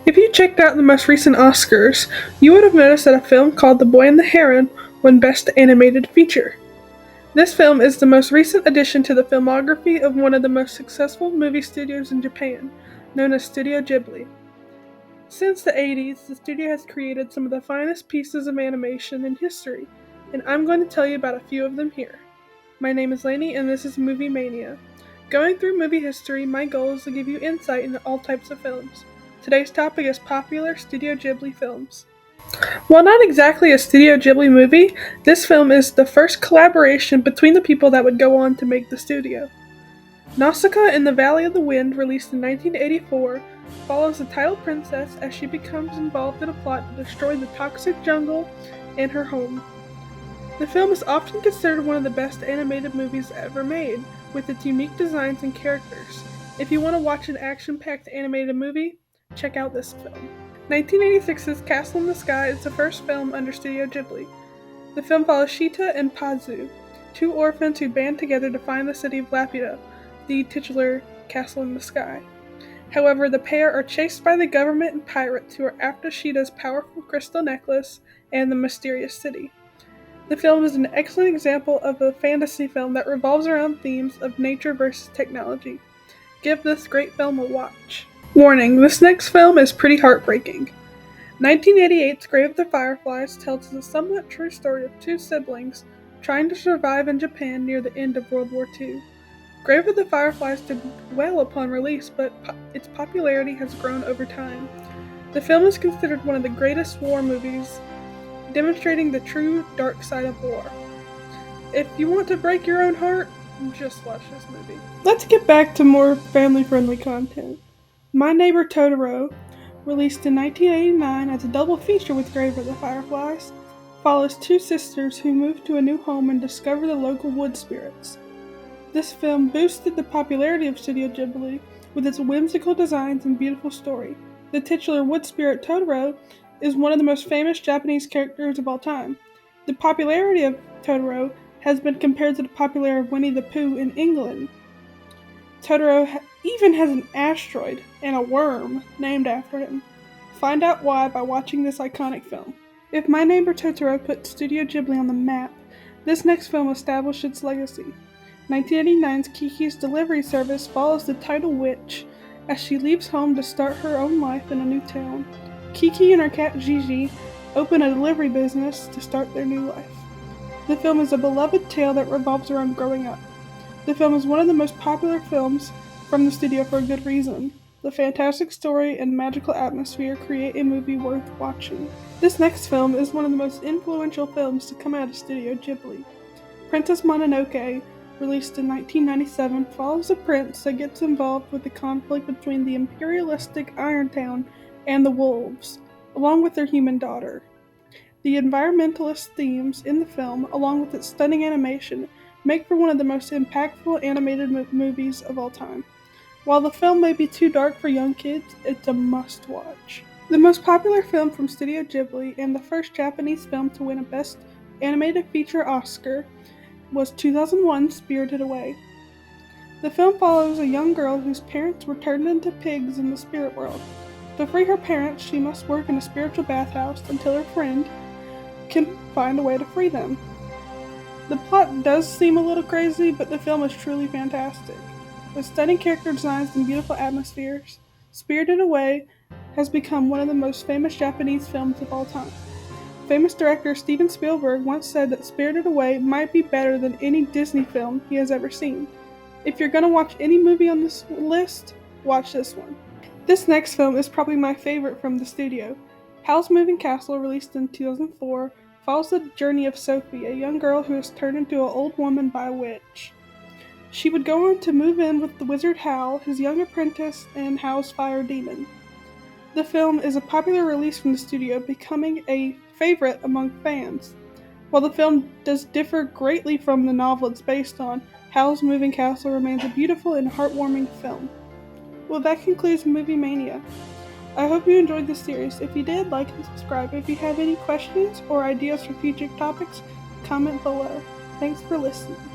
If you checked out the most recent Oscars, you would have noticed that a film called The Boy and the Heron won Best Animated Feature. This film is the most recent addition to the filmography of one of the most successful movie studios in Japan, known as Studio Ghibli. Since the 80s, the studio has created some of the finest pieces of animation in history, and I'm going to tell you about a few of them here. My name is Lainey, and this is Movie Mania. Going through movie history, my goal is to give you insight into all types of films. Today's topic is popular Studio Ghibli films. While not exactly a Studio Ghibli movie, this film is the first collaboration between the people that would go on to make the studio. Nausicaa in the Valley of the Wind, released in 1984, follows the title princess as she becomes involved in a plot to destroy the toxic jungle and her home. The film is often considered one of the best animated movies ever made, with its unique designs and characters. If you want to watch an action-packed animated movie, check out this film. 1986's Castle in the Sky is the first film under Studio Ghibli. The film follows Shita and Pazu, two orphans who band together to find the city of Laputa, the titular Castle in the Sky. However, the pair are chased by the government and pirates who are after Shita's powerful crystal necklace and the mysterious city. The film is an excellent example of a fantasy film that revolves around themes of nature versus technology. Give this great film a watch. Warning, this next film is pretty heartbreaking. 1988's Grave of the Fireflies tells the somewhat true story of two siblings trying to survive in Japan near the end of World War II. Grave of the Fireflies did well upon release, but its popularity has grown over time. The film is considered one of the greatest war movies, demonstrating the true dark side of war. If you want to break your own heart, just watch this movie. Let's get back to more family-friendly content. My Neighbor Totoro, released in 1989 as a double feature with Grave of the Fireflies, follows two sisters who move to a new home and discover the local wood spirits. This film boosted the popularity of Studio Ghibli with its whimsical designs and beautiful story. The titular wood spirit Totoro is one of the most famous Japanese characters of all time. The popularity of Totoro has been compared to the popularity of Winnie the Pooh in England. Totoro even has an asteroid and a worm named after him. Find out why by watching this iconic film. If My Neighbor Totoro put Studio Ghibli on the map, this next film established its legacy. 1989's Kiki's Delivery Service follows the title witch as she leaves home to start her own life in a new town. Kiki and her cat Gigi open a delivery business to start their new life. The film is a beloved tale that revolves around growing up. The film is one of the most popular films from the studio for a good reason. The fantastic story and magical atmosphere create a movie worth watching. This next film is one of the most influential films to come out of Studio Ghibli. Princess Mononoke, released in 1997, follows a prince that gets involved with the conflict between the imperialistic Iron Town and the wolves, along with their human daughter. The environmentalist themes in the film, along with its stunning animation, make for one of the most impactful animated movies of all time. While the film may be too dark for young kids, it's a must-watch. The most popular film from Studio Ghibli and the first Japanese film to win a Best Animated Feature Oscar was 2001's Spirited Away. The film follows a young girl whose parents were turned into pigs in the spirit world. To free her parents, she must work in a spiritual bathhouse until her friend can find a way to free them. The plot does seem a little crazy, but the film is truly fantastic. With stunning character designs and beautiful atmospheres, Spirited Away has become one of the most famous Japanese films of all time. Famous director Steven Spielberg once said that Spirited Away might be better than any Disney film he has ever seen. If you're going to watch any movie on this list, watch this one. This next film is probably my favorite from the studio. Howl's Moving Castle, released in 2004, follows the journey of Sophie, a young girl who is turned into an old woman by a witch. She would go on to move in with the wizard Howl, his young apprentice, and Howl's fire demon. The film is a popular release from the studio, becoming a favorite among fans. While the film does differ greatly from the novel it's based on, Howl's Moving Castle remains a beautiful and heartwarming film. Well, that concludes Movie Mania. I hope you enjoyed this series. If you did, like and subscribe. If you have any questions or ideas for future topics, comment below. Thanks for listening.